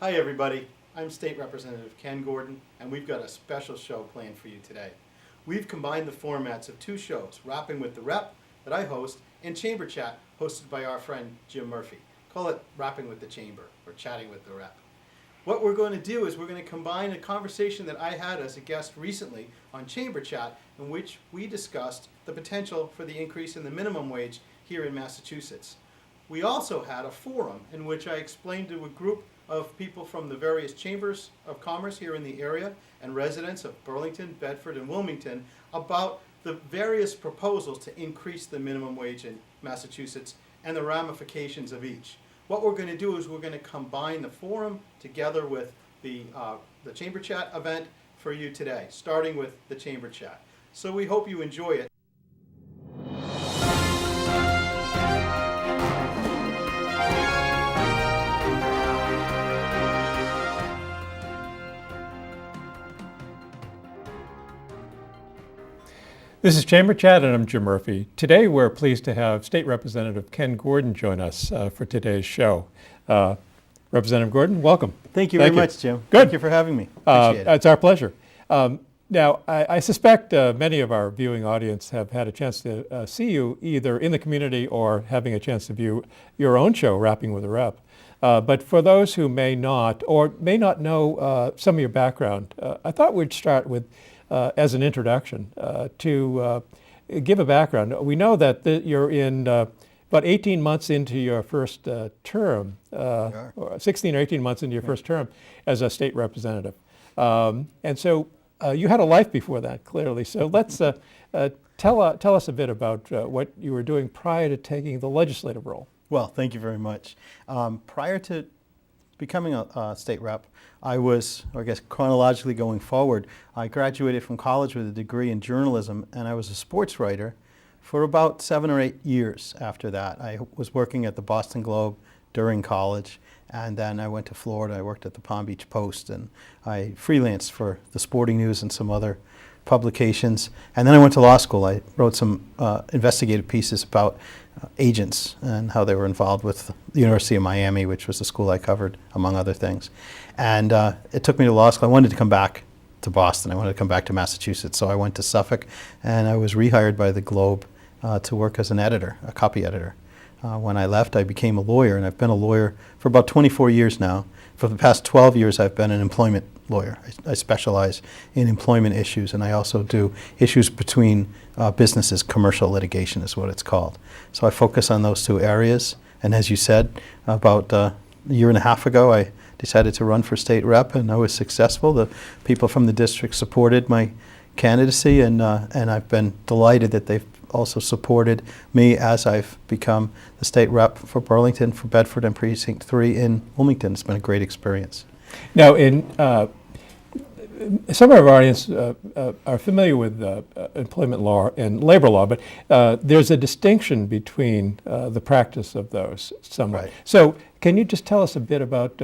Hi everybody, I'm State Representative Ken Gordon, and we've got a special show planned for you today. We've combined the formats of two shows, Rappin with the Rep, that I host, and Chamber Chat, hosted by our friend Jim Murphy. Call it Rapping with the Chamber, or Chatting with the Rep. What we're going to do is we're going to combine a conversation that I had as a guest recently on Chamber Chat, in which we discussed the potential for the increase in the minimum wage here in Massachusetts. We also had a forum in which I explained to a group of people from the various chambers of commerce here in the area and residents of Burlington, Bedford, and Wilmington about the various proposals to increase the minimum wage in Massachusetts and the ramifications of each. What we're going to do is we're going to combine the forum together with the Chamber Chat event for you today, starting with the Chamber Chat. So we hope you enjoy it. This is Chamber Chat, and I'm Jim Murphy. Today we're pleased to have State Representative Ken Gordon join us for today's show. Representative Gordon, welcome. Thank you very much, Jim. Good. Thank you for having me. Appreciate it. It's our pleasure. Now, I suspect many of our viewing audience have had a chance to see you either in the community or having a chance to view your own show, Rapping with a Rep. But for those who may not or may not know some of your background, I thought we'd start with as an introduction, to give a background. We know that you're in about 18 months into your first term, or 16 or 18 months into your first term as a state representative. And so you had a life before that, clearly. So let's tell us a bit about what you were doing prior to taking the legislative role. Well, thank you very much. Prior to becoming a state rep, I was, or I guess chronologically going forward, I graduated from college with a degree in journalism, and I was a sports writer for about 7 or 8 years after that. I was working at the Boston Globe during college, and then I went to Florida. I worked at the Palm Beach Post, and I freelanced for the Sporting News and some other publications. And then I went to law school. I wrote some investigative pieces about agents and how they were involved with the University of Miami, which was the school I covered, among other things. And it took me to law school. I wanted to come back to Boston. I wanted to come back to Massachusetts. So I went to Suffolk, and I was rehired by the Globe to work as an editor, a copy editor. When I left, I became a lawyer, and I've been a lawyer for about 24 years now. For the past 12 years, I've been an employment lawyer. I specialize in employment issues, and I also do issues between businesses. Commercial litigation is what it's called. So I focus on those two areas. And as you said, about a year and a half ago, I decided to run for state rep, and I was successful. The people from the district supported my candidacy, and I've been delighted that they've also supported me as I've become the state rep for Burlington, for Bedford, and Precinct 3 in Wilmington. It's been a great experience. Now, in some of our audience are familiar with employment law and labor law, but there's a distinction between the practice of those somewhat. Right. So can you just tell us a bit about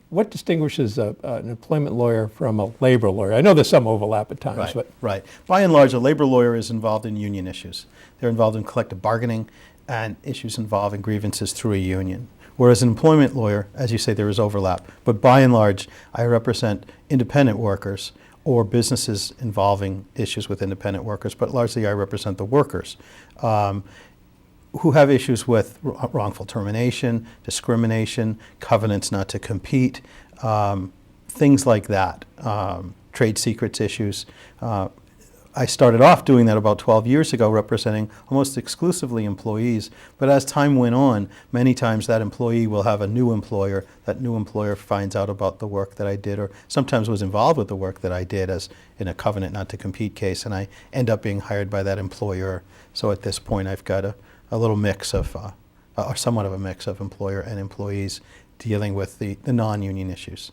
what distinguishes an employment lawyer from a labor lawyer? I know there's some overlap at times. Right. By and large, a labor lawyer is involved in union issues. They're involved in collective bargaining and issues involving grievances through a union. Whereas an employment lawyer, as you say, there is overlap. But by and large, I represent independent workers or businesses involving issues with independent workers, but largely I represent the workers who have issues with wrongful termination, discrimination, covenants not to compete, things like that, trade secrets issues. I started off doing that about 12 years ago, representing almost exclusively employees. But as time went on, many times that employee will have a new employer. That new employer finds out about the work that I did, or sometimes was involved with the work that I did, as in a covenant not to compete case, and I end up being hired by that employer. So at this point, I've got a little mix of, or somewhat of a mix of employer and employees dealing with the non-union issues.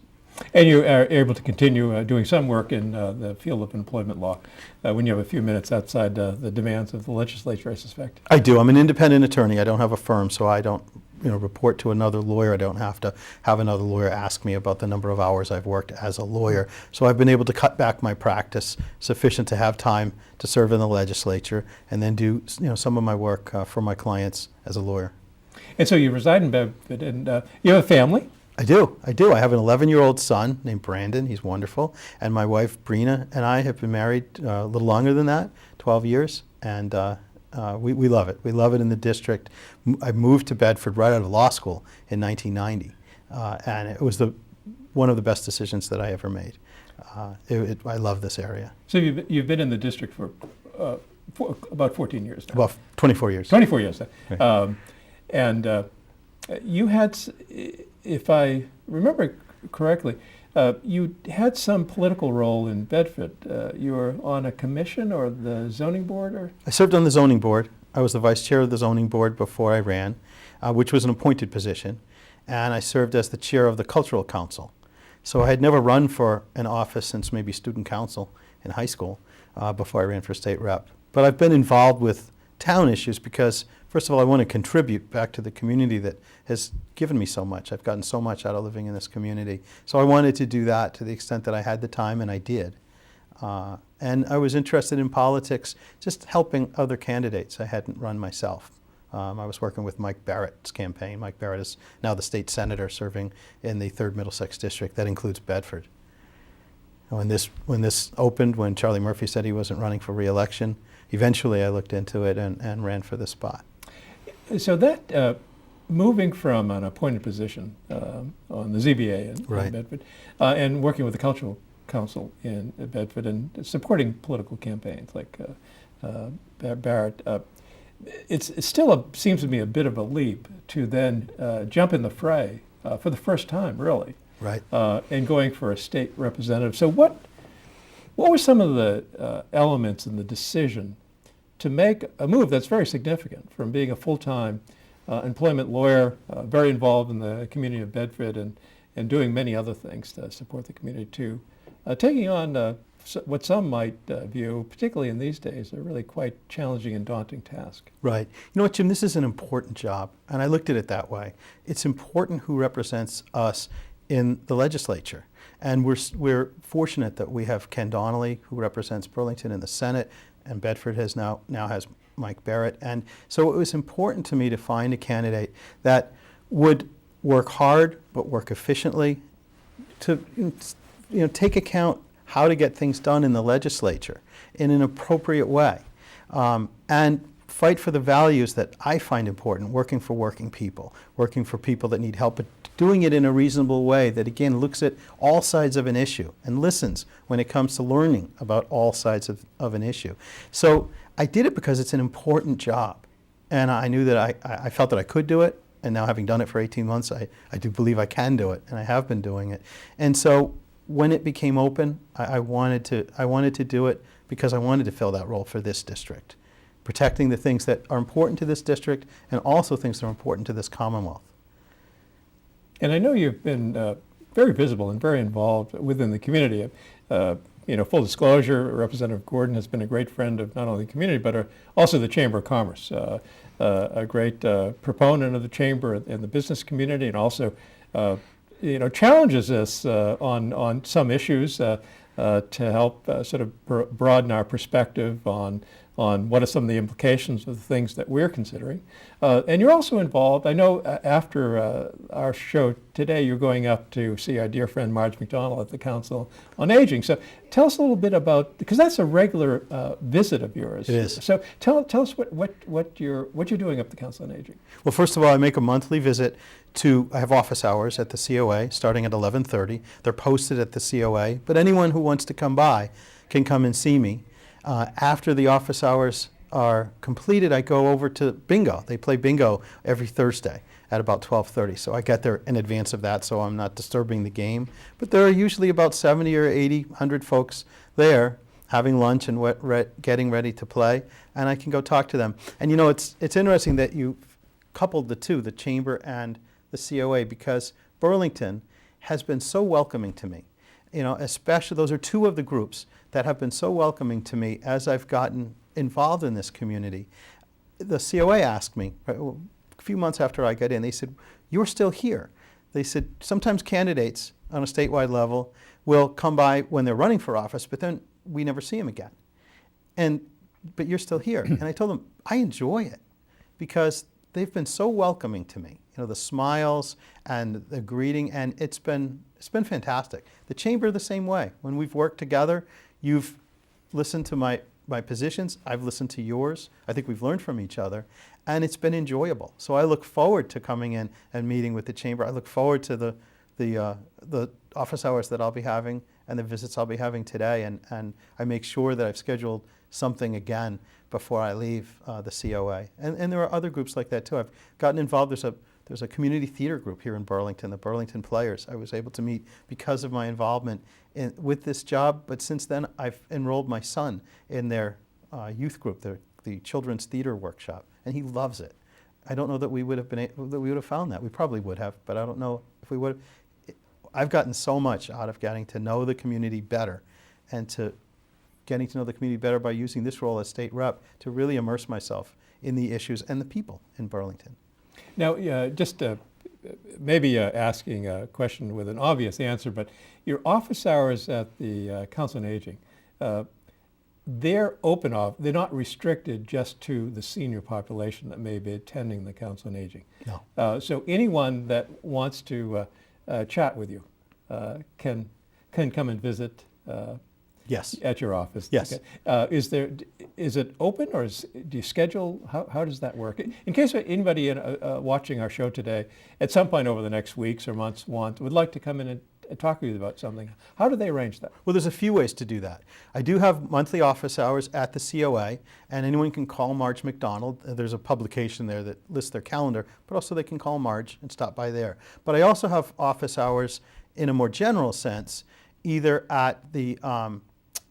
And you are able to continue doing some work in the field of employment law when you have a few minutes outside the demands of the legislature, I suspect. I do. I'm an independent attorney. I don't have a firm, so I don't report to another lawyer. I don't have to have another lawyer ask me about the number of hours I've worked as a lawyer. So I've been able to cut back my practice sufficient to have time to serve in the legislature and then do some of my work for my clients as a lawyer. And so you reside in Bedford, and you have a family? I do. I have an 11-year-old son named Brandon. He's wonderful. And my wife, Brina, and I have been married a little longer than that, 12 years. And we love it. We love it in the district. I moved to Bedford right out of law school in 1990. And it was one of the best decisions that I ever made. I love this area. So you've been in the district for about 14 years now. About 24 years. 24 years. Right. And you had, if I remember correctly, you had some political role in Bedford. You were on a commission or the zoning board? Or? I served on the zoning board. I was the vice chair of the zoning board before I ran, which was an appointed position. And I served as the chair of the cultural council. So I had never run for an office since maybe student council in high school before I ran for state rep. But I've been involved with town issues because, first of all, I want to contribute back to the community that has given me so much. I've gotten so much out of living in this community. So I wanted to do that to the extent that I had the time, and I did. And I was interested in politics, just helping other candidates. I hadn't run myself. I was working with Mike Barrett's campaign. Mike Barrett is now the state senator serving in the 3rd Middlesex District. That includes Bedford. When this opened, when Charlie Murphy said he wasn't running for re-election, eventually I looked into it and ran for the spot. So that, moving from an appointed position on the ZBA in Bedford, and working with the Cultural Council in Bedford and supporting political campaigns like Barrett, it still seems to me a bit of a leap to then jump in the fray for the first time, really, right? And going for a state representative. So what were some of the elements in the decision to make a move that's very significant from being a full-time employment lawyer, very involved in the community of Bedford and doing many other things to support the community too, taking on what some might view, particularly in these days, a really quite challenging and daunting task. Right. You know what, Jim, this is an important job, and I looked at it that way. It's important who represents us in the legislature. And we're fortunate that we have Ken Donnelly, who represents Burlington in the Senate, and Bedford now has Mike Barrett. And so it was important to me to find a candidate that would work hard but work efficiently, to take account how to get things done in the legislature in an appropriate way, and fight for the values that I find important, working for working people, working for people that need help, but doing it in a reasonable way that, again, looks at all sides of an issue and listens when it comes to learning about all sides of an issue. So I did it because it's an important job, and I knew that I felt that I could do it, and now having done it for 18 months, I do believe I can do it, and I have been doing it. And so when it became open, I wanted to do it because I wanted to fill that role for this district, protecting the things that are important to this district and also things that are important to this Commonwealth. And I know you've been very visible and very involved within the community. Full disclosure, Representative Gordon has been a great friend of not only the community but also the Chamber of Commerce, a great proponent of the Chamber and the business community, and also challenges us on some issues to help sort of broaden our perspective on what are some of the implications of the things that we're considering. And you're also involved, I know after our show today, you're going up to see our dear friend Marge McDonald at the Council on Aging. So tell us a little bit about, because that's a regular visit of yours. It is. So tell us what you're doing up at the Council on Aging. Well, first of all, I make a monthly visit I have office hours at the COA starting at 11:30. They're posted at the COA, but anyone who wants to come by can come and see me. After the office hours are completed, I go over to bingo. They play bingo every Thursday at about 12:30. So I get there in advance of that, so I'm not disturbing the game. But there are usually about 70 or 80, 100 folks there having lunch and getting ready to play, and I can go talk to them. And it's interesting that you coupled the two, the Chamber and the COA, because Burlington has been so welcoming to me. Especially those are two of the groups that have been so welcoming to me as I've gotten involved in this community. The COA asked me a few months after I got in, they said, "You're still here." They said, "Sometimes candidates on a statewide level will come by when they're running for office, but then we never see them again. But you're still here." And I told them, I enjoy it because they've been so welcoming to me. The smiles and the greeting, and it's been fantastic. The chamber the same way. When we've worked together, you've listened to my positions, I've listened to yours. I think we've learned from each other, and it's been enjoyable. So I look forward to coming in and meeting with the chamber. I look forward to the office hours that I'll be having and the visits I'll be having today, and I make sure that I've scheduled something again before I leave the COA. And there are other groups like that too. I've gotten involved. There's a community theater group here in Burlington, the Burlington Players. I was able to meet because of my involvement with this job, but since then I've enrolled my son in their youth group, the Children's Theater Workshop, and he loves it. I don't know that we would have found that. We probably would have, but I don't know if we would have. I've gotten so much out of getting to know the community better, and to getting to know the community better by using this role as state rep to really immerse myself in the issues and the people in Burlington. Now, just maybe asking a question with an obvious answer, but your office hours at the Council on Aging, they're open off. They're not restricted just to the senior population that may be attending the Council on Aging. No. So anyone that wants to chat with you can come and visit. Yes. At your office. Yes. Okay. Is it open, or do you schedule? How does that work? In case anybody watching our show today, at some point over the next weeks or months, would like to come in and talk with you about something, how do they arrange that? Well, there's a few ways to do that. I do have monthly office hours at the COA, and anyone can call Marge McDonald. There's a publication there that lists their calendar, but also they can call Marge and stop by there. But I also have office hours in a more general sense, either at the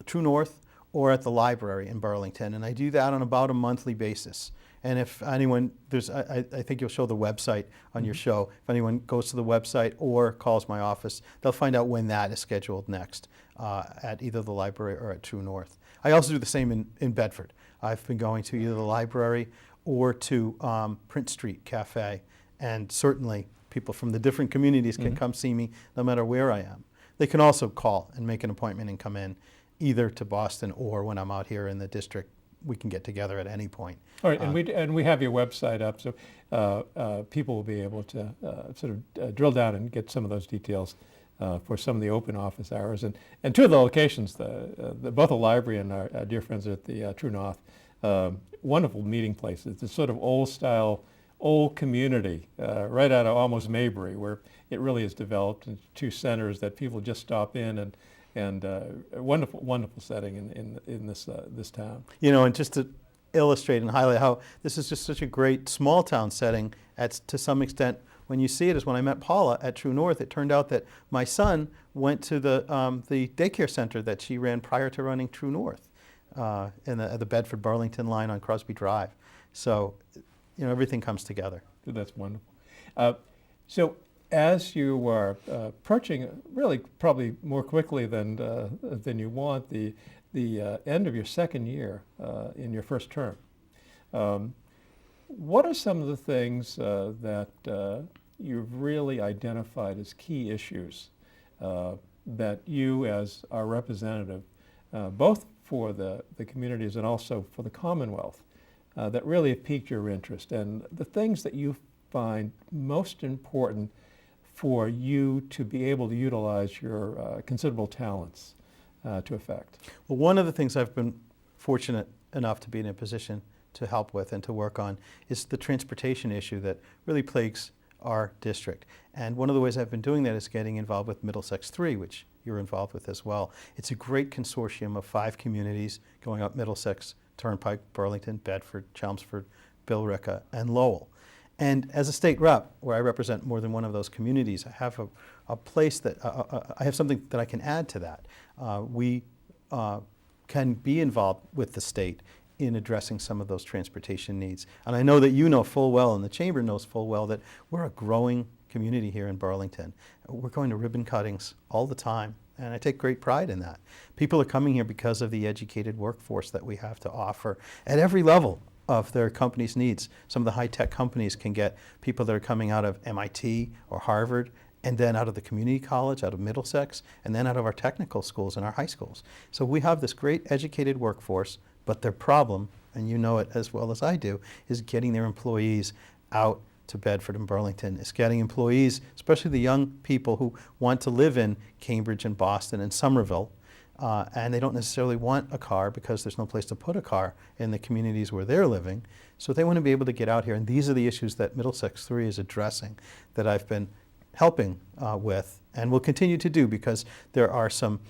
True North or at the library in Burlington, and I do that on about a monthly basis. And if anyone, I think you'll show the website on your show. If anyone goes to the website or calls my office, they'll find out when that is scheduled next at either the library or at True North. I also do the same in Bedford. I've been going to either the library or to Prince Street Cafe, and certainly people from the different communities can come see me no matter where I am. They can also call and make an appointment and come in, either to Boston or when I'm out here in the district. We can get together at any point. All right, and we have your website up, so people will be able to sort of drill down and get some of those details for some of the open office hours. And two of the locations, both the library and our dear friends at the True North, wonderful meeting places. It's a sort of old-style, old community right out of almost Maybury, where it really has developed into two centers that people just stop in, and a wonderful setting in this town. And just to illustrate and highlight how this is just such a great small town setting, to some extent, when you see it, is when I met Paula at True North. It turned out that my son went to the daycare center that she ran prior to running True North, in the Bedford Burlington line on Crosby Drive. So, everything comes together. That's wonderful. So, as you are approaching, really probably more quickly than you want, the end of your second year in your first term, what are some of the things that you've really identified as key issues that you, as our representative, both for the communities and also for the Commonwealth, that really have piqued your interest, and the things that you find most important for you to be able to utilize your considerable talents to effect? Well, one of the things I've been fortunate enough to be in a position to help with and to work on is the transportation issue that really plagues our district. And one of the ways I've been doing that is getting involved with Middlesex 3, which you're involved with as well. It's a great consortium of 5 communities going up Middlesex, Turnpike, Burlington, Bedford, Chelmsford, Billerica, and Lowell. And as a state rep, where I represent more than one of those communities, I have a place that, I have something that I can add to that. We can be involved with the state in addressing some of those transportation needs. And I know that you know full well, and the Chamber knows full well, that we're a growing community here in Burlington. We're going to ribbon cuttings all the time, and I take great pride in that. People are coming here because of the educated workforce that we have to offer at every level of their company's needs. Some of the high-tech companies can get people that are coming out of MIT or Harvard, and then out of the community college, out of Middlesex, and then out of our technical schools and our high schools. So we have this great educated workforce, but their problem, and you know it as well as I do, is getting their employees out to Bedford and Burlington. It's getting employees, especially the young people who want to live in Cambridge and Boston and Somerville, and they don't necessarily want a car because there's no place to put a car in the communities where they're living. So they want to be able to get out here, and these are the issues that Middlesex 3 is addressing, that I've been helping with and will continue to do, because there are some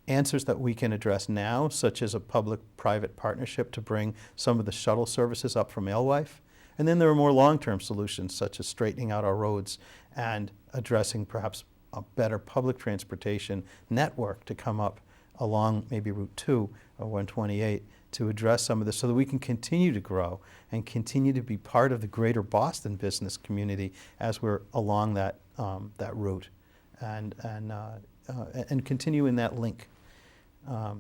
answers that we can address now, such as a public-private partnership to bring some of the shuttle services up from Alewife. And then there are more long-term solutions, such as straightening out our roads and addressing perhaps a better public transportation network to come up along maybe Route 2 or 128 to address some of this, so that we can continue to grow and continue to be part of the greater Boston business community as we're along that route, and continue in that link.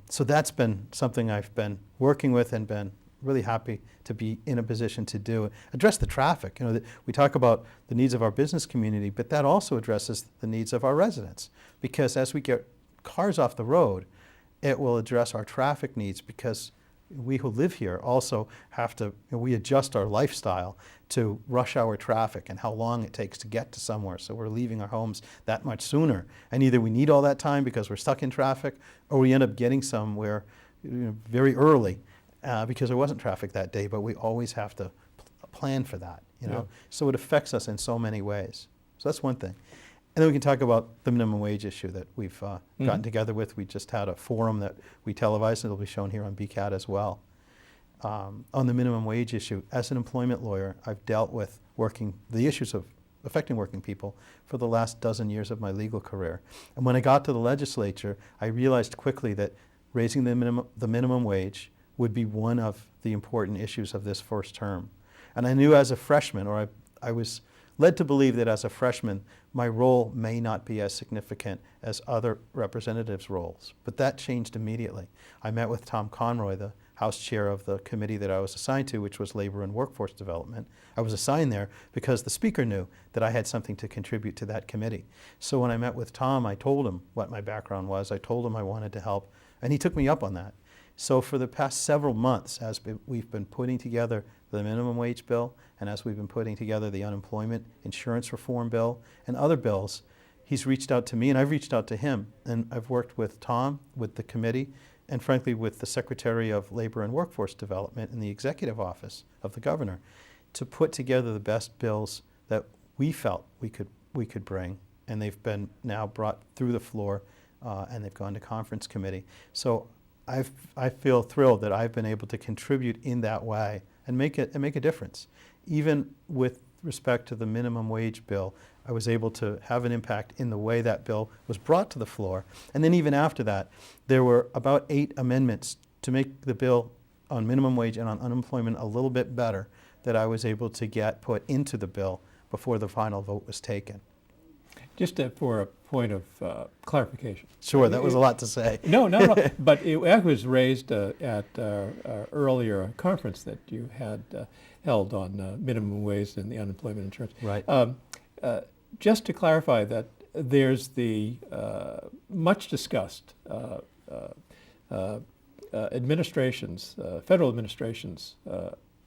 So that's been something I've been working with and been really happy to be in a position to do. Address the traffic. You know, we talk about the needs of our business community, but that also addresses the needs of our residents, because as we get cars off the road, it will address our traffic needs, because we who live here also have to, we adjust our lifestyle to rush hour traffic and how long it takes to get to somewhere. So we're leaving our homes that much sooner. And either we need all that time because we're stuck in traffic, or we end up getting somewhere very early because there wasn't traffic that day, but we always have to plan for that, Yeah. So it affects us in so many ways. So that's one thing. And then we can talk about the minimum wage issue that we've gotten together with. We just had a forum that we televised, and it'll be shown here on BCAT as well. On the minimum wage issue, as an employment lawyer, I've dealt with the issues of affecting working people for the last dozen years of my legal career. And when I got to the legislature, I realized quickly that raising the minimum wage would be one of the important issues of this first term. And I knew as a freshman, or I was led to believe that as a freshman, my role may not be as significant as other representatives' roles. But that changed immediately. I met with Tom Conroy, the House Chair of the committee that I was assigned to, which was Labor and Workforce Development. I was assigned there because the Speaker knew that I had something to contribute to that committee. So when I met with Tom, I told him what my background was. I told him I wanted to help, and he took me up on that. So for the past several months, as we've been putting together the minimum wage bill, and as we've been putting together the unemployment insurance reform bill and other bills, he's reached out to me and I've reached out to him. And I've worked with Tom, with the committee, and frankly with the Secretary of Labor and Workforce Development in the executive office of the governor to put together the best bills that we felt we could bring. And they've been now brought through the floor and they've gone to conference committee. So I feel thrilled that I've been able to contribute in that way and make a difference. Even with respect to the minimum wage bill, I was able to have an impact in the way that bill was brought to the floor. And then even after that, there were about 8 amendments to make the bill on minimum wage and on unemployment a little bit better that I was able to get put into the bill before the final vote was taken. Just for a point of clarification. Sure, that was a lot to say. No, but it was raised at earlier conference that you had held on minimum wage and the unemployment insurance. Right. Just to clarify that there's the much discussed administration's, federal administration's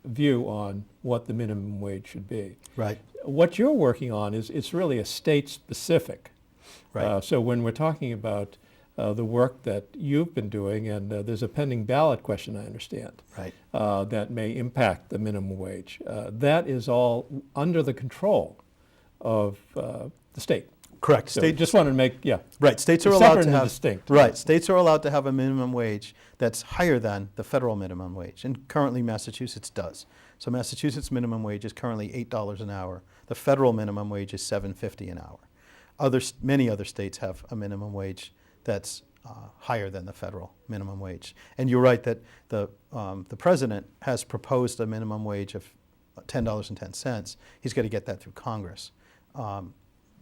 view on what the minimum wage should be. Right. What you're working on is it's really a state-specific. Right. So when we're talking about the work that you've been doing, and there's a pending ballot question, I understand, Right. that may impact the minimum wage, that is all under the control of the state. Correct. So just wanted to make, yeah. Right. States are It's allowed separate to and have distinct. Right. States are allowed to have a minimum wage that's higher than the federal minimum wage, and currently Massachusetts does. So Massachusetts minimum wage is currently $8 an hour. The federal minimum wage is $7.50 an hour. Many other states have a minimum wage that's higher than the federal minimum wage. And you're right that the president has proposed a minimum wage of $10.10. He's got to get that through Congress.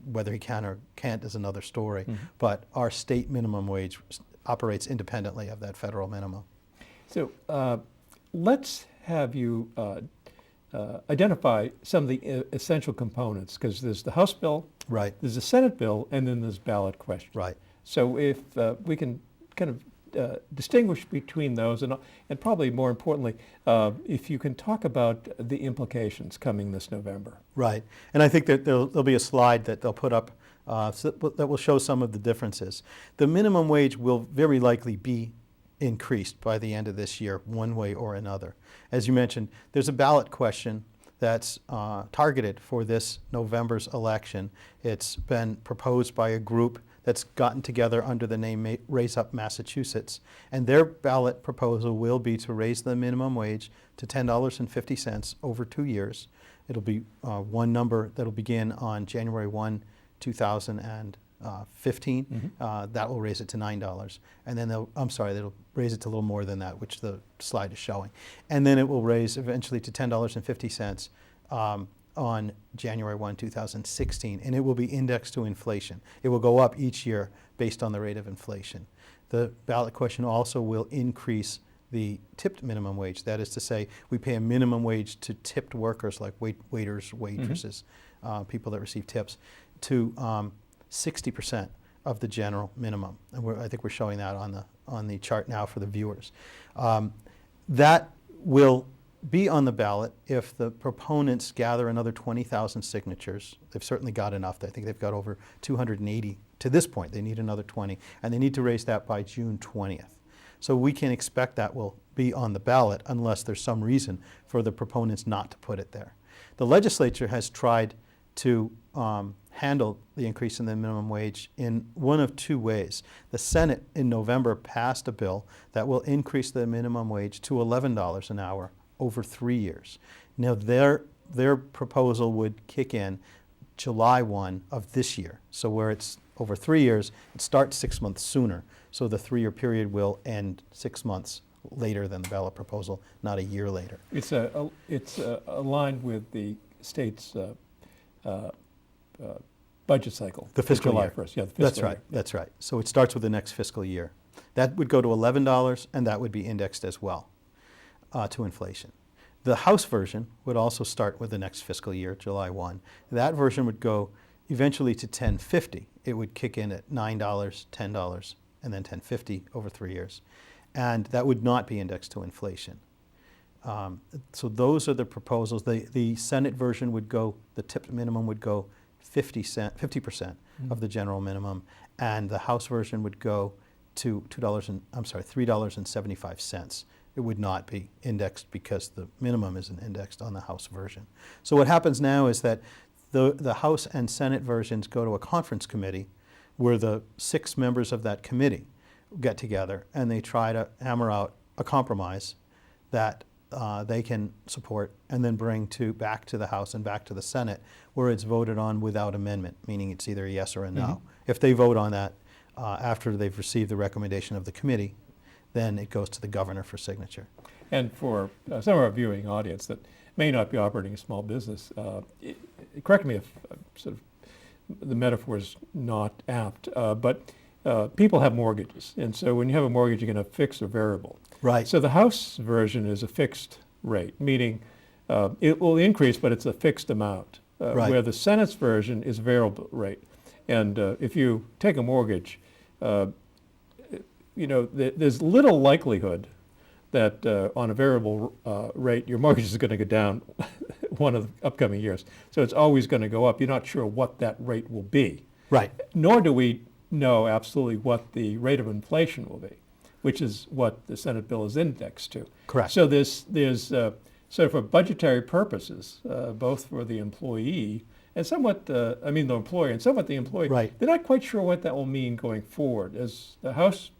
Whether he can or can't is another story. Mm-hmm. But our state minimum wage operates independently of that federal minimum. So let's have you identify some of the essential components, because there's the House bill, right? There's the Senate bill, and then there's ballot question. Right. So if we can kind of distinguish between those, and probably more importantly, if you can talk about the implications coming this November. Right. And I think that there'll be a slide that they'll put up that will show some of the differences. The minimum wage will very likely be increased by the end of this year, one way or another. As you mentioned, there's a ballot question that's targeted for this November's election. It's been proposed by a group that's gotten together under the name Raise Up Massachusetts. And their ballot proposal will be to raise the minimum wage to $10.50 over 2 years. It'll be one number that'll begin on January 1, 2015. That will raise it to $9. And then they'll raise it to a little more than that, which the slide is showing. And then it will raise eventually to $10.50 on January 1, 2016, and it will be indexed to inflation. It will go up each year based on the rate of inflation. The ballot question also will increase the tipped minimum wage. That is to say, we pay a minimum wage to tipped workers like waiters, waitresses, people that receive tips, to 60% of the general minimum. And I think we're showing that on the chart now for the viewers. That will be on the ballot if the proponents gather another 20,000 signatures. They've certainly got enough. I think they've got over 280 to this point. They need another 20, and they need to raise that by June 20th. So we can expect that will be on the ballot unless there's some reason for the proponents not to put it there. The legislature has tried to handle the increase in the minimum wage in one of two ways. The Senate in November passed a bill that will increase the minimum wage to $11 an hour over 3 years. Now their proposal would kick in July 1 of this year. So where it's over 3 years, it starts 6 months sooner. So the 3-year period will end 6 months later than the ballot proposal, not a year later. It's aligned with the state's budget cycle. The fiscal July year. 1st. Yeah, the fiscal That's right. year. That's right. So it starts with the next fiscal year. That would go to $11, and that would be indexed as well to inflation. The House version would also start with the next fiscal year, July 1. That version would go eventually to $10.50. It would kick in at $9, $10, and then $10.50 over 3 years. And that would not be indexed to inflation. So those are the proposals. The Senate version would go, the tipped minimum would go 50% of the general minimum, and the House version would go to $3.75. It would not be indexed because the minimum isn't indexed on the House version. So what happens now is that the House and Senate versions go to a conference committee where the 6 members of that committee get together and they try to hammer out a compromise that they can support and then bring back to the House and back to the Senate, where it's voted on without amendment, meaning it's either a yes or a no. If they vote on that after they've received the recommendation of the committee, then it goes to the governor for signature. And for some of our viewing audience that may not be operating a small business, correct me if sort of the metaphor is not apt, but people have mortgages. And so when you have a mortgage, you can have fixed or variable. Right. So the House version is a fixed rate, meaning it will increase, but it's a fixed amount, Right. where the Senate's version is variable rate. And if you take a mortgage, there's little likelihood that on a variable rate, your mortgage is going to go down one of the upcoming years. So it's always going to go up. You're not sure what that rate will be. Right. Nor do we know absolutely what the rate of inflation will be, which is what the Senate bill is indexed to. Correct. So there's so for budgetary purposes, both for the employee and somewhat, the employer and somewhat the employee, Right. they're not quite sure what that will mean going forward. As the House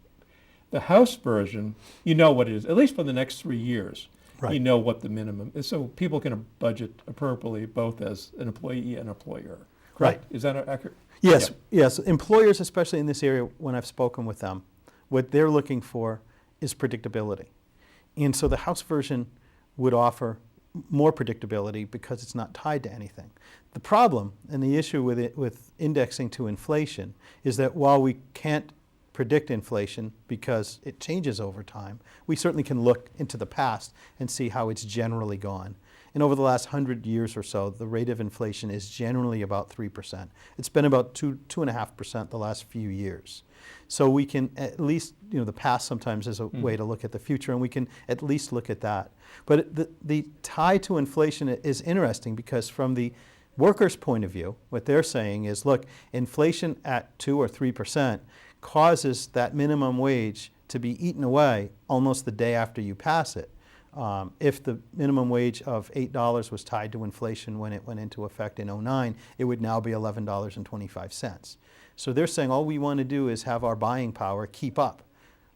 version, you know what it is, at least for the next 3 years. Right. You know what the minimum is, so people can budget appropriately both as an employee and employer. Right. Is that accurate? Yes, Yeah. yes. Employers, especially in this area, when I've spoken with them, what they're looking for is predictability. And so the House version would offer more predictability because it's not tied to anything. The problem and the issue with indexing to inflation is that while we can't predict inflation because it changes over time, we certainly can look into the past and see how it's generally gone. And over the last 100 years or so, the rate of inflation is generally about 3%. It's been about 2.5% the last few years. So we can at least, the past sometimes is a way to look at the future, and we can at least look at that. But the tie to inflation is interesting because from the workers' point of view, what they're saying is, look, inflation at 2 or 3% causes that minimum wage to be eaten away almost the day after you pass it. If the minimum wage of $8 was tied to inflation when it went into effect in '09, it would now be $11.25. So they're saying all we want to do is have our buying power keep up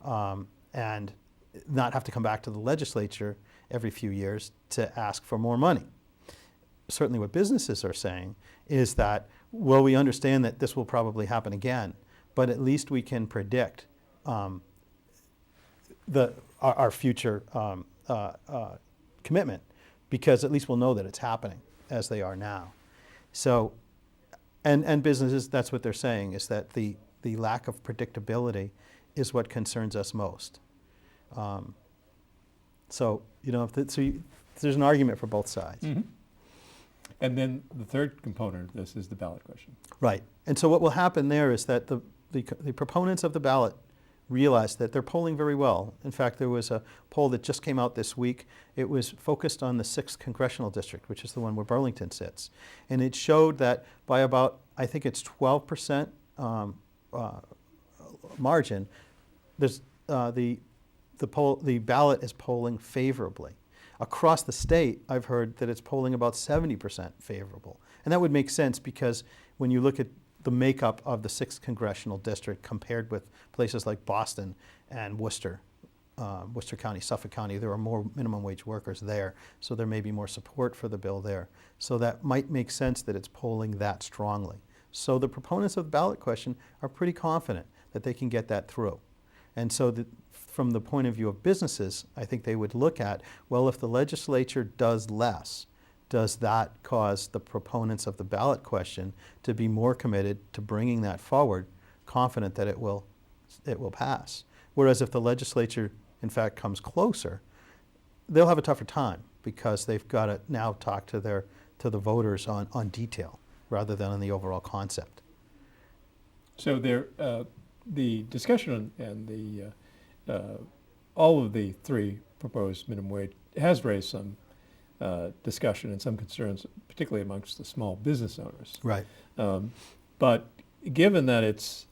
and not have to come back to the legislature every few years to ask for more money. Certainly what businesses are saying is that, well, we understand that this will probably happen again, but at least we can predict our future commitment, because at least we'll know that it's happening as they are now. So, and businesses, that's what they're saying, is that the lack of predictability is what concerns us most. So, there's an argument for both sides. Mm-hmm. And then the third component of this is the ballot question. Right. And so what will happen there is that the proponents of the ballot realize that they're polling very well. In fact, there was a poll that just came out this week. It was focused on the 6th congressional district, which is the one where Burlington sits. And it showed that by about, I think it's 12% margin, there's, the ballot is polling favorably. Across the state, I've heard that it's polling about 70% favorable. And that would make sense because when you look at the makeup of the 6th congressional district compared with places like Boston and Worcester County, Suffolk County, there are more minimum wage workers there, so there may be more support for the bill there. So that might make sense that it's polling that strongly. So the proponents of the ballot question are pretty confident that they can get that through. And so from the point of view of businesses, I think they would look at, well, if the legislature does less, does that cause the proponents of the ballot question to be more committed to bringing that forward, confident that it will pass? Whereas if the legislature, in fact, comes closer, they'll have a tougher time because they've got to now talk to the voters on detail rather than on the overall concept. So the discussion and the all of the three proposed minimum wage has raised some discussion and some concerns, particularly amongst the small business owners. Right. But given that it's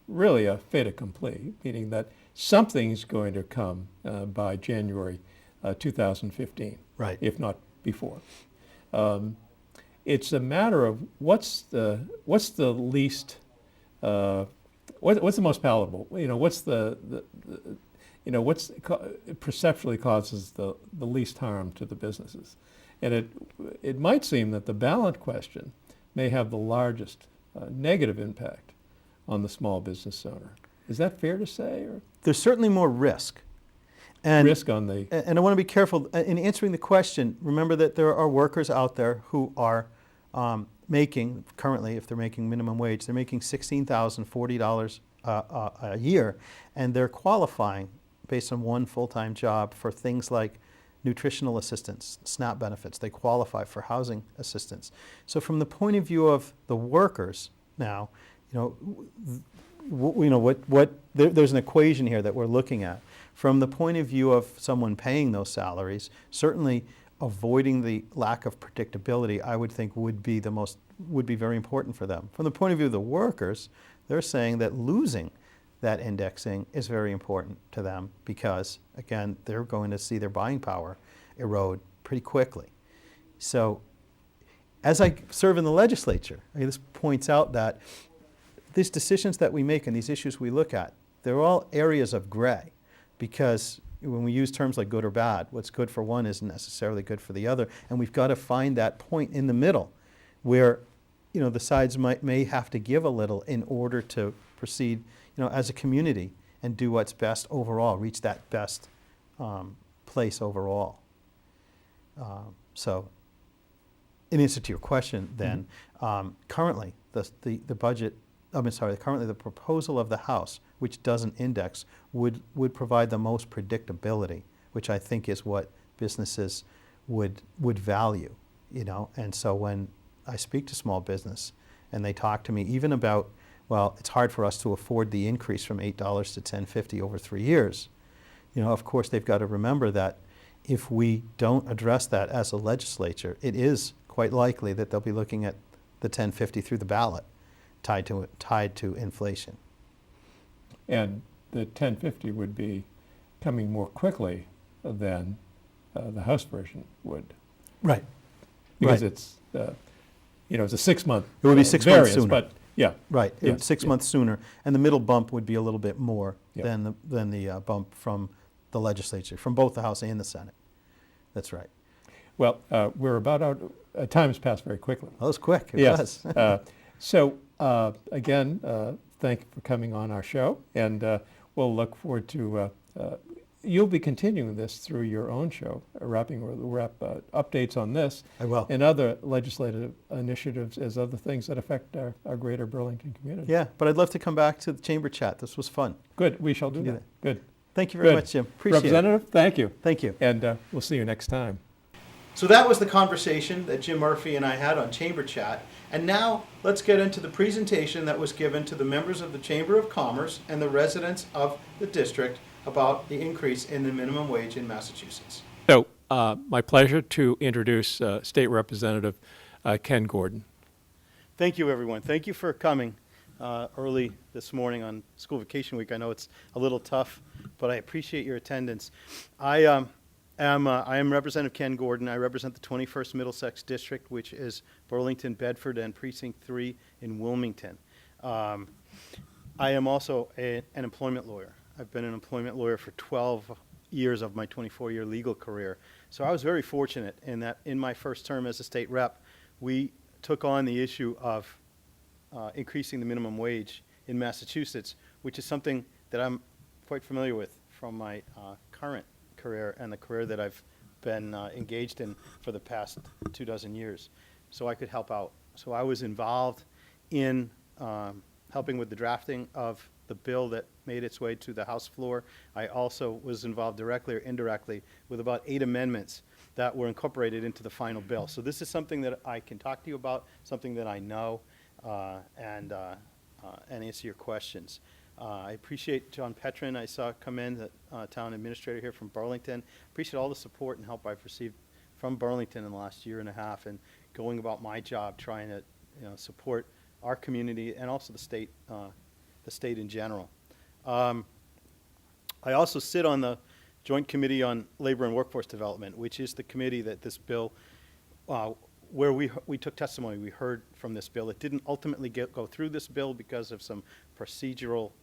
really a fait accompli, meaning that something's going to come by January 2015, right, if not before. It's a matter of what's the least, what's the most palatable? What's what's perceptually causes the least harm to the businesses? And it might seem that the ballot question may have the largest negative impact on the small business owner. Is that fair to say? Or? There's certainly more risk. And risk on the... And I want to be careful in answering the question. Remember that there are workers out there who are making, currently, if they're making minimum wage, they're making $16,040 a year, and they're qualifying based on one full-time job for things like nutritional assistance, SNAP benefits. They qualify for housing assistance. So from the point of view of the workers now, there's an equation here that we're looking at. From the point of view of someone paying those salaries, certainly avoiding the lack of predictability, I would think would be very important for them. From the point of view of the workers, they're saying that losing that indexing is very important to them because, again, they're going to see their buying power erode pretty quickly. So as I serve in the legislature, this points out that these decisions that we make and these issues we look at, they're all areas of gray, because when we use terms like good or bad, what's good for one isn't necessarily good for the other, and we've got to find that point in the middle where the sides may have to give a little in order to proceed as a community and do what's best overall, reach that best place overall. So in answer to your question then, currently currently the proposal of the House, which doesn't index, would provide the most predictability, which I think is what businesses would value, you know. And so when I speak to small business and they talk to me even about, well, it's hard for us to afford the increase from $8 to $10.50 over 3 years, you know, of course they've got to remember that if we don't address that as a legislature, it is quite likely that they'll be looking at the $10.50 through the ballot tied to inflation. And the 1050 would be coming more quickly than the House version would. Right. Because Right. it's, it's a 6-month It would be 6 months variance, sooner. but yeah. Right, Yeah, 6 yeah. months sooner, and the middle bump would be a little bit more Yeah. than the bump from the legislature, from both the House and the Senate. That's right. Well, we're about out, time has passed very quickly. That was quick, it Yes. was. So, again, thank you for coming on our show, and we'll look forward to, you'll be continuing this through your own show, Rapping with the Rep, updates on this I will. and other legislative initiatives as other things that affect our greater Burlington community. Yeah, but I'd love to come back to the chamber chat. This was fun. Good, we shall do Do that. Good. Thank you very Good. much, Jim. Appreciate it. Representative, thank you. Thank you. And we'll see you next time. So that was the conversation that Jim Murphy and I had on Chamber Chat. And now let's get into the presentation that was given to the members of the Chamber of Commerce and the residents of the district about the increase in the minimum wage in Massachusetts. So, my pleasure to introduce State Representative Ken Gordon. Thank you, everyone. Thank you for coming early this morning on school vacation week. I know it's a little tough, but I appreciate your attendance. I am Representative Ken Gordon. I represent the 21st Middlesex District, which is Burlington, Bedford, and Precinct 3 in Wilmington. I am also an employment lawyer. I've been an employment lawyer for 12 years of my 24-year legal career. So I was very fortunate in that in my first term as a state rep, we took on the issue of increasing the minimum wage in Massachusetts, which is something that I'm quite familiar with from my current career and the career that I've been engaged in for the past 24 years. So I could help out. So I was involved in helping with the drafting of the bill that made its way to the House floor. I also was involved directly or indirectly with about 8 amendments that were incorporated into the final bill. So this is something that I can talk to you about, something that I know, and answer your questions. I appreciate John Petrin, I saw come in, the town administrator here from Burlington. Appreciate all the support and help I've received from Burlington in the last year and a half, and going about my job trying to support our community and also the state in general. I also sit on the Joint Committee on Labor and Workforce Development, which is the committee that this bill, where we took testimony, we heard from this bill. It didn't ultimately go through this bill because of some procedural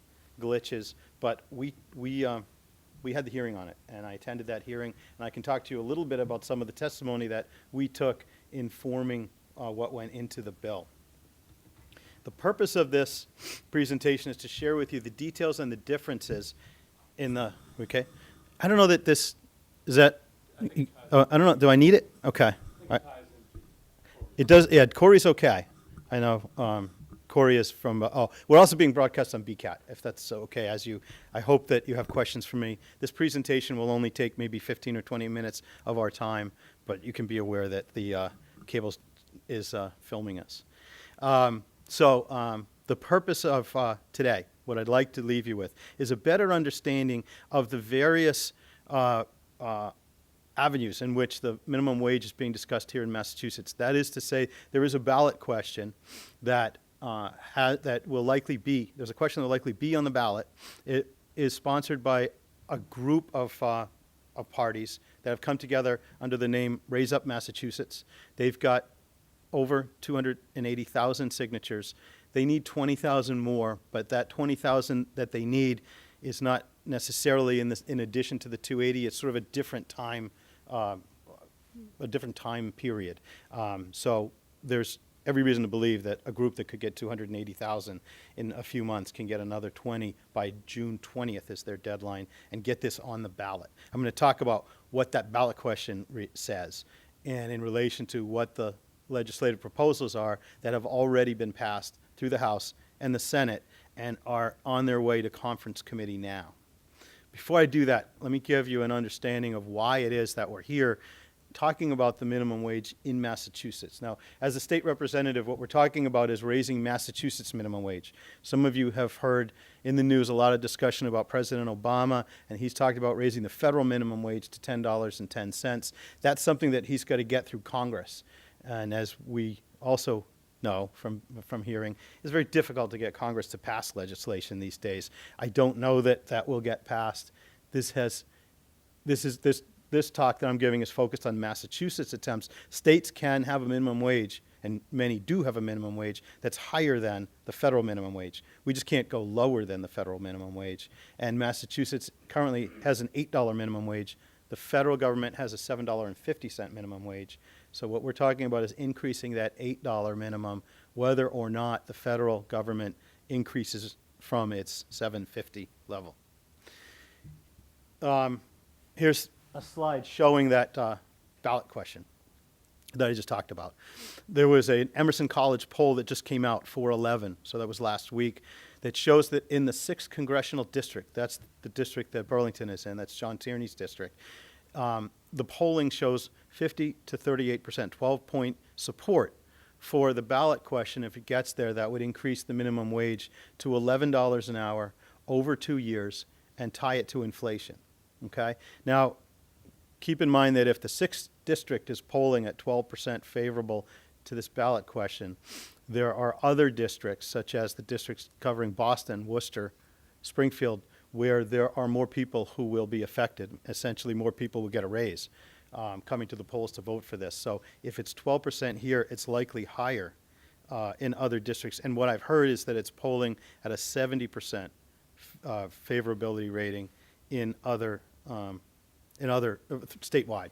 glitches, but we had the hearing on it, and I attended that hearing, and I can talk to you a little bit about some of the testimony that we took in forming what went into the bill. The purpose of this presentation is to share with you the details and the differences in the, okay? I don't know that this, is that, I don't know, do I need it? Okay. It does, yeah, Corey's okay. I know Corey is from, we're also being broadcast on BCAT, if that's okay, I hope that you have questions for me. This presentation will only take maybe 15 or 20 minutes of our time, but you can be aware that the cable is filming us. So the purpose of today, what I'd like to leave you with, is a better understanding of the various avenues in which the minimum wage is being discussed here in Massachusetts. That is to say, there is a ballot question that that will likely be, there's a question that will likely be on the ballot. It is sponsored by a group of parties that have come together under the name Raise Up Massachusetts. They've got over 280,000 signatures. They need 20,000 more, but that 20,000 that they need is not necessarily in addition to the 280. It's sort of a different time period. So there's every reason to believe that a group that could get 280,000 in a few months can get another 20 by June 20th is their deadline and get this on the ballot. I'm going to talk about what that ballot question says and in relation to what the legislative proposals are that have already been passed through the House and the Senate and are on their way to conference committee now. Before I do that, let me give you an understanding of why it is that we're here talking about the minimum wage in Massachusetts. Now, as a state representative, what we're talking about is raising Massachusetts minimum wage. Some of you have heard in the news a lot of discussion about President Obama, and he's talked about raising the federal minimum wage to $10.10. That's something that he's got to get through Congress. And as we also know from hearing, it's very difficult to get Congress to pass legislation these days. I don't know that that will get passed. This talk that I'm giving is focused on Massachusetts attempts. States can have a minimum wage, and many do have a minimum wage that's higher than the federal minimum wage. We just can't go lower than the federal minimum wage. And Massachusetts currently has an $8 minimum wage. The federal government has a $7.50 minimum wage. So what we're talking about is increasing that $8 minimum, whether or not the federal government increases from its $7.50 level. Here's a slide showing that ballot question that I just talked about. There was an Emerson College poll that just came out, 4/11, so that was last week, that shows that in the 6th congressional district, that's the district that Burlington is in, that's John Tierney's district, the polling shows 50 to 38%, 12-point support for the ballot question. If it gets there, that would increase the minimum wage to $11 an hour over 2 years and tie it to inflation. Okay? Now, keep in mind that if the 6th district is polling at 12% favorable to this ballot question, there are other districts, such as the districts covering Boston, Worcester, Springfield, where there are more people who will be affected. Essentially, more people will get a raise coming to the polls to vote for this. So if it's 12% here, it's likely higher in other districts. And what I've heard is that it's polling at a 70% favorability rating in other statewide.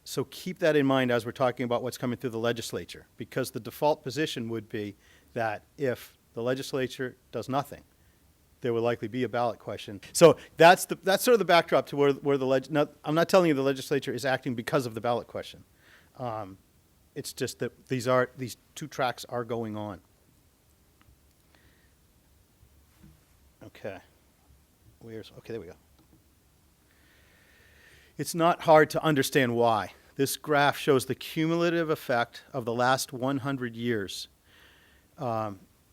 So keep that in mind as we're talking about what's coming through the legislature, because the default position would be that if the legislature does nothing, there will likely be a ballot question. So that's sort of the backdrop to where the I'm not telling you the legislature is acting because of the ballot question. It's just that these two tracks are going on. Okay. Okay, there we go. It's not hard to understand why. This graph shows the cumulative effect of the last 100 years.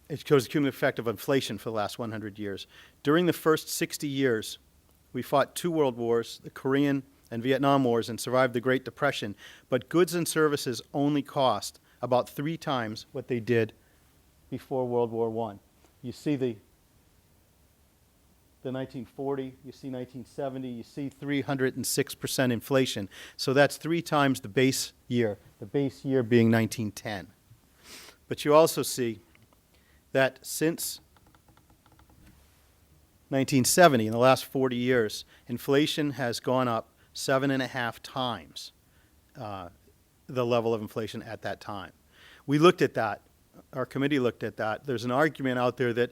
It shows the cumulative effect of inflation for the last 100 years. During the first 60 years, we fought 2 world wars, the Korean and Vietnam Wars, and survived the Great Depression. But goods and services only cost about 3 times what they did before World War I. You see the 1940, you see 1970, you see 306% inflation. So that's 3 times the base year being 1910. But you also see that since 1970, in the last 40 years, inflation has gone up 7.5 times the level of inflation at that time. We looked at that. Our committee looked at that. There's an argument out there that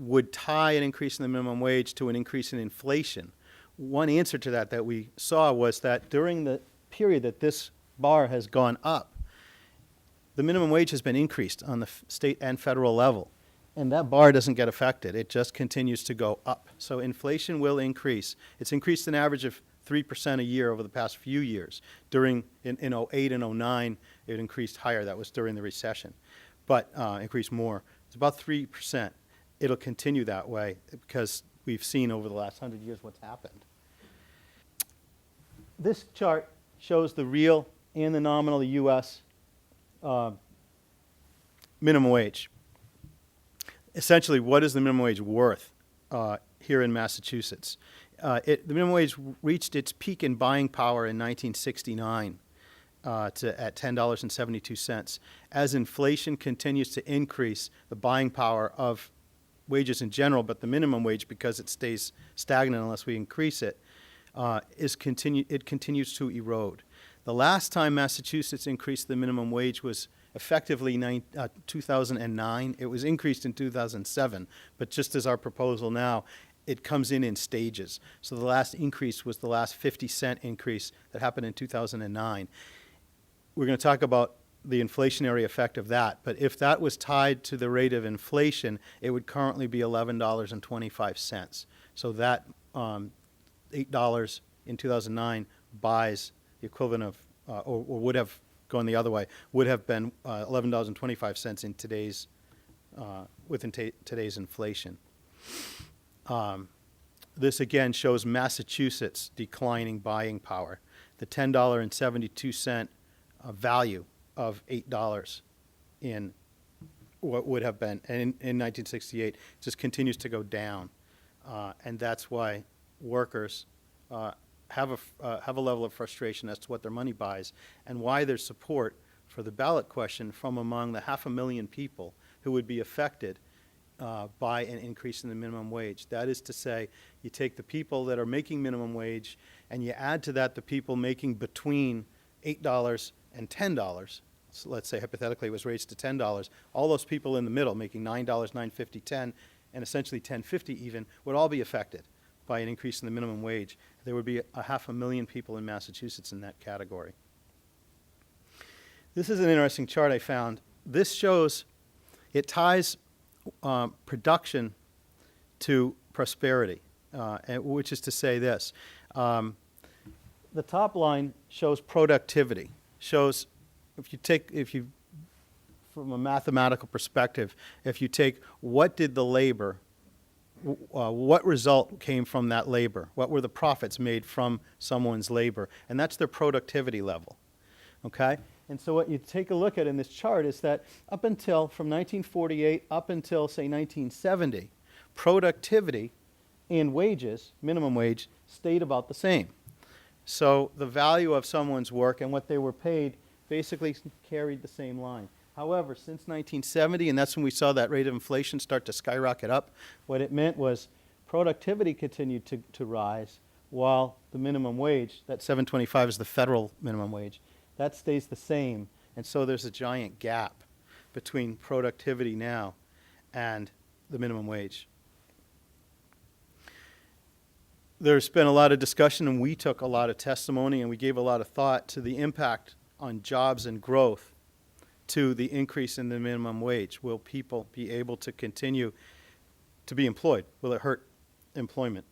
would tie an increase in the minimum wage to an increase in inflation. One answer to that we saw was that during the period that this bar has gone up, the minimum wage has been increased on the state and federal level, and that bar doesn't get affected. It just continues to go up. So inflation will increase. It's increased an average of 3% a year over the past few years. In 08 and 09, it increased higher. That was during the recession, but increased more. It's about 3%. It'll continue that way because we've seen over the last 100 years what's happened. This chart shows the real and the nominal U.S. Minimum wage. Essentially, what is the minimum wage worth here in Massachusetts? The minimum wage reached its peak in buying power in 1969 at $10.72. As inflation continues to increase the buying power of wages in general, but the minimum wage, because it stays stagnant unless we increase it, it continues to erode. The last time Massachusetts increased the minimum wage was effectively 2009. It was increased in 2007, but just as our proposal now, it comes in stages. So the last increase was the last 50-cent increase that happened in 2009. We're going to talk about the inflationary effect of that, but if that was tied to the rate of inflation, it would currently be $11.25. So that $8 in 2009 buys the equivalent of, or would have gone the other way, would have been $11.25 in today's, today's inflation. This again shows Massachusetts declining buying power. The $10.72 value of $8 in what would have been, and in 1968, just continues to go down. And that's why workers have a level of frustration as to what their money buys, and why there's support for the ballot question from among the 500,000 people who would be affected by an increase in the minimum wage. That is to say, you take the people that are making minimum wage and you add to that the people making between $8 and $10. So let's say hypothetically it was raised to $10. All those people in the middle making $9, $9.50, $10, and essentially $10.50 even would all be affected by an increase in the minimum wage. There would be 500,000 people in Massachusetts in that category. This is an interesting chart I found. This shows, it ties production to prosperity, which is to say this. The top line shows productivity, shows if you, from a mathematical perspective, if you take what did the labor, what result came from that labor, what were the profits made from someone's labor, and that's their productivity level, okay? And so what you take a look at in this chart is that up until, from 1948 up until, say, 1970, productivity in wages, minimum wage, stayed about the same. So the value of someone's work and what they were paid basically carried the same line. However, since 1970, and that's when we saw that rate of inflation start to skyrocket up, what it meant was productivity continued to rise while the minimum wage, that $7.25 is the federal minimum wage, that stays the same. And so there's a giant gap between productivity now and the minimum wage. There's been a lot of discussion, and we took a lot of testimony, and we gave a lot of thought to the impact on jobs and growth to the increase in the minimum wage. Will people be able to continue to be employed? Will it hurt employment?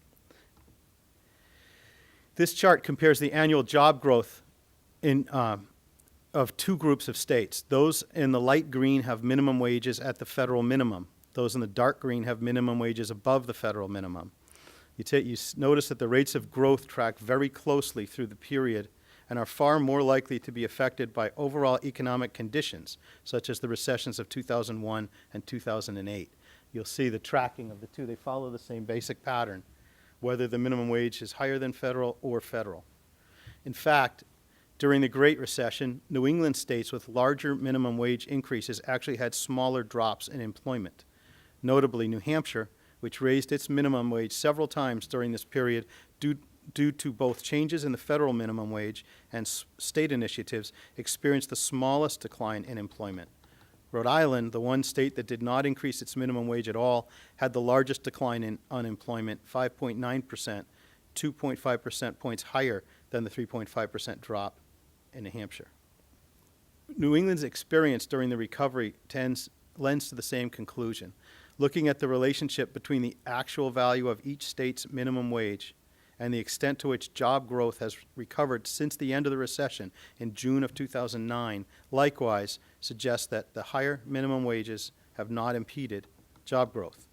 This chart compares the annual job growth of two groups of states. Those in the light green have minimum wages at the federal minimum. Those in the dark green have minimum wages above the federal minimum. You notice that the rates of growth track very closely through the period and are far more likely to be affected by overall economic conditions, such as the recessions of 2001 and 2008. You'll see the tracking of the two. They follow the same basic pattern, whether the minimum wage is higher than federal or federal. In fact, during the Great Recession, New England states with larger minimum wage increases actually had smaller drops in employment. Notably, New Hampshire, which raised its minimum wage several times during this period due to both changes in the federal minimum wage and state initiatives, experienced the smallest decline in employment. Rhode Island, the one state that did not increase its minimum wage at all, had the largest decline in unemployment, 5.9%, 2.5 percent points higher than the 3.5% drop in New Hampshire. New England's experience during the recovery lends to the same conclusion. Looking at the relationship between the actual value of each state's minimum wage and the extent to which job growth has recovered since the end of the recession in June of 2009, likewise suggests that the higher minimum wages have not impeded job growth.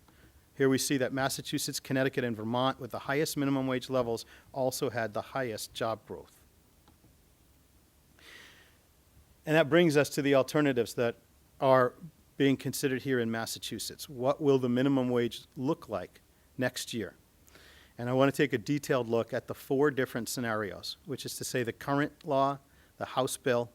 Here we see that Massachusetts, Connecticut, and Vermont, with the highest minimum wage levels, also had the highest job growth. And that brings us to the alternatives that are being considered here in Massachusetts. What will the minimum wage look like next year? And I want to take a detailed look at the 4 different scenarios, which is to say the current law, the House bill,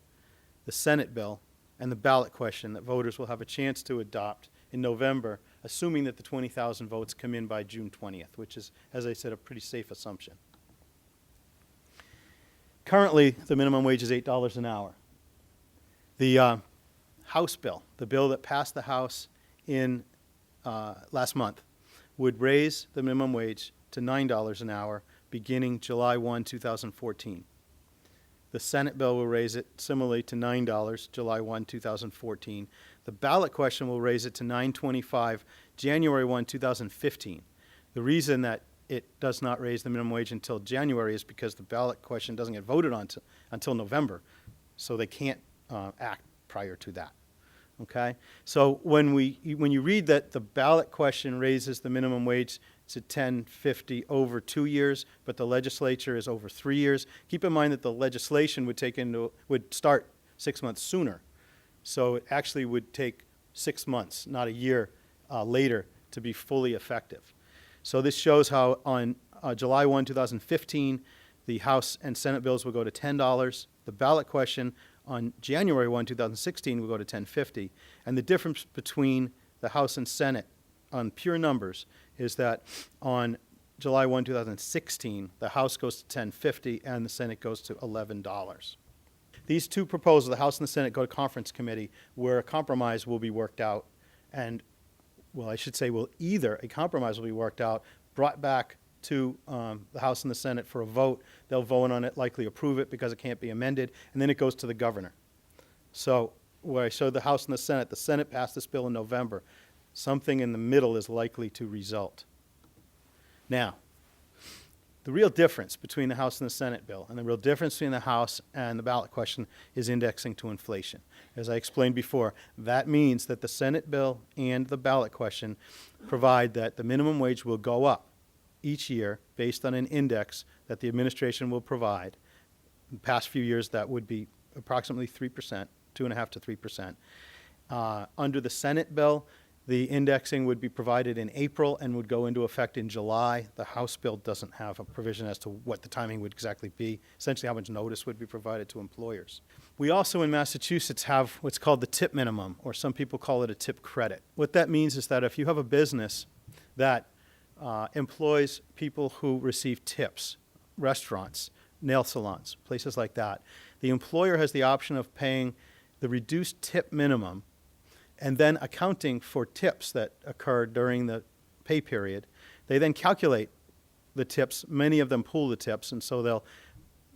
the Senate bill, and the ballot question that voters will have a chance to adopt in November, assuming that the 20,000 votes come in by June 20th, which is, as I said, a pretty safe assumption. Currently, the minimum wage is $8 an hour. The House bill, the bill that passed the House in last month, would raise the minimum wage to $9 an hour beginning July 1, 2014. The Senate bill will raise it similarly to $9 July 1, 2014. The ballot question will raise it to $9.25 January 1, 2015. The reason that it does not raise the minimum wage until January is because the ballot question doesn't get voted on until November. So they can't act prior to that. Okay? So when you read that the ballot question raises the minimum wage to $10.50 over 2 years, but the legislature is over 3 years, keep in mind that the legislation would start 6 months sooner. So it actually would take 6 months, not a year later, to be fully effective. So this shows how on July 1, 2015, the House and Senate bills will go to $10. The ballot question on January 1, 2016 will go to $10.50. And the difference between the House and Senate on pure numbers is that on July 1, 2016, the House goes to $10.50 and the Senate goes to $11. These two proposals, the House and the Senate, go to conference committee where a compromise will be worked out. And, well, I should say, a compromise will be worked out, brought back to the House and the Senate for a vote. They'll vote on it, likely approve it because it can't be amended, and then it goes to the governor. So where I showed the House and the Senate passed this bill in November. Something in the middle is likely to result. Now, the real difference between the House and the Senate bill, and the real difference between the House and the ballot question, is indexing to inflation. As I explained before, that means that the Senate bill and the ballot question provide that the minimum wage will go up each year based on an index that the administration will provide. In the past few years, that would be approximately 3%, 2.5% to 3%. Under the Senate bill, the indexing would be provided in April and would go into effect in July. The House bill doesn't have a provision as to what the timing would exactly be, essentially how much notice would be provided to employers. We also in Massachusetts have what's called the tip minimum, or some people call it a tip credit. What that means is that if you have a business that employs people who receive tips, restaurants, nail salons, places like that, the employer has the option of paying the reduced tip minimum and then accounting for tips that occur during the pay period. They then calculate the tips. Many of them pool the tips, and so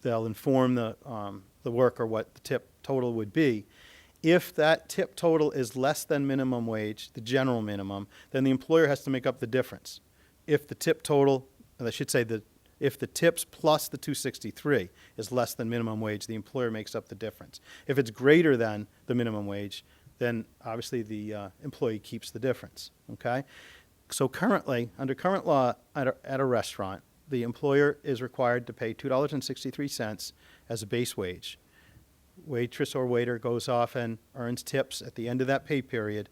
they'll inform the worker what the tip total would be. If that tip total is less than minimum wage, the general minimum, then the employer has to make up the difference. If the tip total, I should say if the tips plus the $263 is less than minimum wage, the employer makes up the difference. If it's greater than the minimum wage, then obviously the employee keeps the difference, okay? So currently, under current law at a restaurant, the employer is required to pay $2.63 as a base wage. Waitress or waiter goes off and earns tips at the end of that pay period.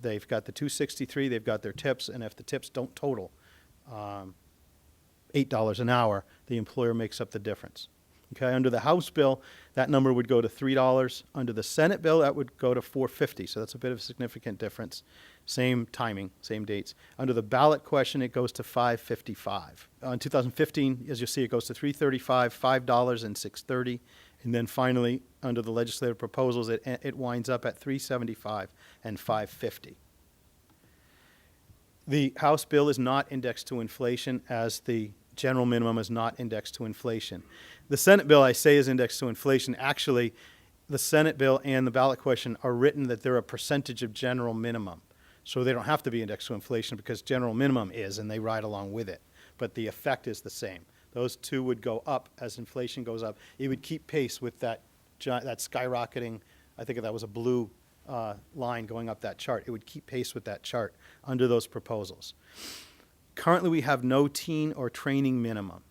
They've got the $2.63, they've got their tips, and if the tips don't total $8 an hour, the employer makes up the difference. Okay, under the House bill, that number would go to $3. Under the Senate bill, that would go to $4.50. So that's a bit of a significant difference. Same timing, same dates. Under the ballot question, it goes to $5.55. In 2015, as you'll see, it goes to $3.35, $5, and $6.30. And then finally, under the legislative proposals, it winds up at $3.75 and $5.50. The House bill is not indexed to inflation, as the general minimum is not indexed to inflation. The Senate bill, I say, is indexed to inflation. Actually, the Senate bill and the ballot question are written that they're a percentage of general minimum. So they don't have to be indexed to inflation because general minimum is, and they ride along with it. But the effect is the same. Those two would go up as inflation goes up. It would keep pace with that skyrocketing, I think that was a blue line going up that chart. It would keep pace with that chart under those proposals. Currently, we have no teen or training minimum.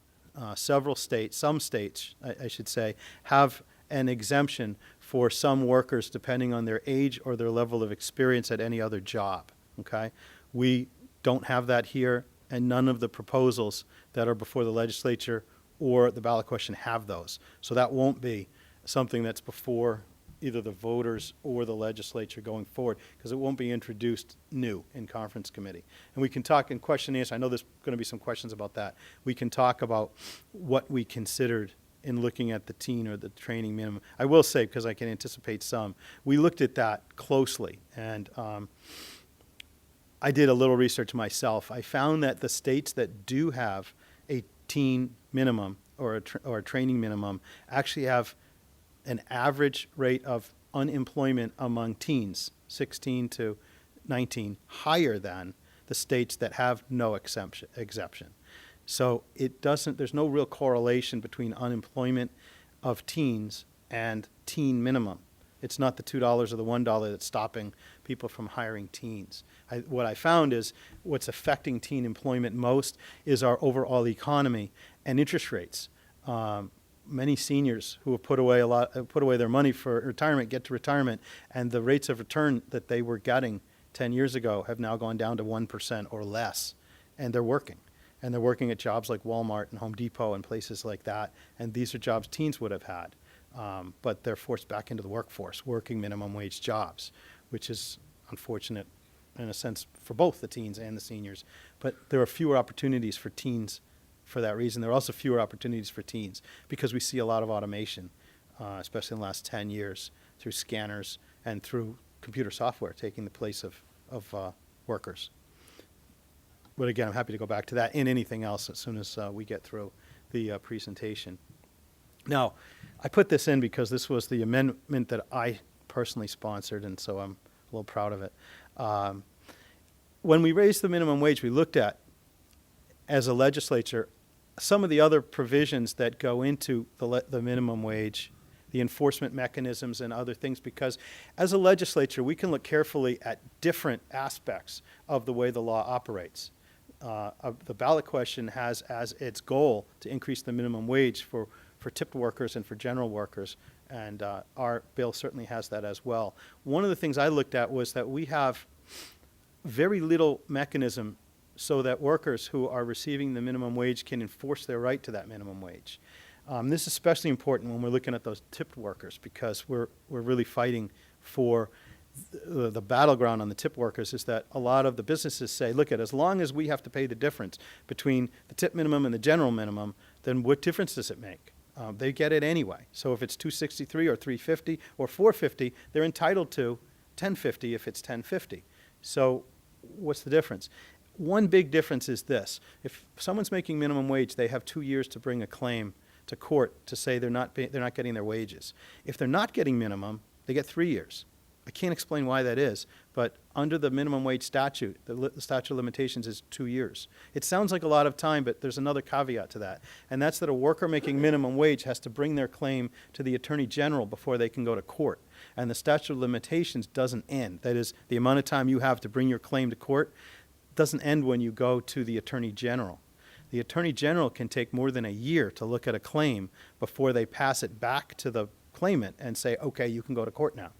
Some states, I should say, have an exemption for some workers depending on their age or their level of experience at any other job, okay? We don't have that here, and none of the proposals that are before the legislature or the ballot question have those. So that won't be something that's before either the voters or the legislature going forward, because it won't be introduced new in conference committee. And we can talk in question and answer. I know there's going to be some questions about that. We can talk about what we considered in looking at the teen or the training minimum. I will say, because I can anticipate some, we looked at that closely, and I did a little research myself. I found that the states that do have a teen minimum or a training minimum actually have an average rate of unemployment among teens, 16 to 19, higher than the states that have no exemption. So there's no real correlation between unemployment of teens and teen minimum. It's not the $2 or the $1 that's stopping people from hiring teens. What I found is what's affecting teen employment most is our overall economy and interest rates. Many seniors who have put away their money for retirement get to retirement, and the rates of return that they were getting 10 years ago have now gone down to 1% or less, and they're working. And they're working at jobs like Walmart and Home Depot and places like that, and these are jobs teens would have had. But they're forced back into the workforce, working minimum wage jobs, which is unfortunate in a sense for both the teens and the seniors. But there are fewer opportunities for teens for that reason. There are also fewer opportunities for teens because we see a lot of automation, especially in the last 10 years, through scanners and through computer software taking the place of workers. But again, I'm happy to go back to that and anything else as soon as we get through the presentation. Now, I put this in because this was the amendment that I personally sponsored, and so I'm a little proud of it. When we raised the minimum wage, we looked at, as a legislature, some of the other provisions that go into the minimum wage, the enforcement mechanisms and other things, because as a legislature, we can look carefully at different aspects of the way the law operates. The ballot question has as its goal to increase the minimum wage for tipped workers and for general workers, and our bill certainly has that as well. One of the things I looked at was that we have very little mechanism so that workers who are receiving the minimum wage can enforce their right to that minimum wage. This is especially important when we're looking at those tipped workers, because we're really fighting for the battleground on the tip workers is that a lot of the businesses say, look, as long as we have to pay the difference between the tip minimum and the general minimum, then what difference does it make? They get it anyway. So if it's $263 or $350 or $450, they're entitled to $1050 if it's $1050. So what's the difference? One big difference is this. If someone's making minimum wage, they have 2 years to bring a claim to court to say they're not getting their wages. If they're not getting minimum, they get 3 years. I can't explain why that is, but under the minimum wage statute, the statute of limitations is 2 years. It sounds like a lot of time, but there's another caveat to that, and that's that a worker making minimum wage has to bring their claim to the Attorney General before they can go to court, and the statute of limitations doesn't end. That is, the amount of time you have to bring your claim to court doesn't end when you go to the Attorney General. The Attorney General can take more than a year to look at a claim before they pass it back to the claimant and say, okay, you can go to court now.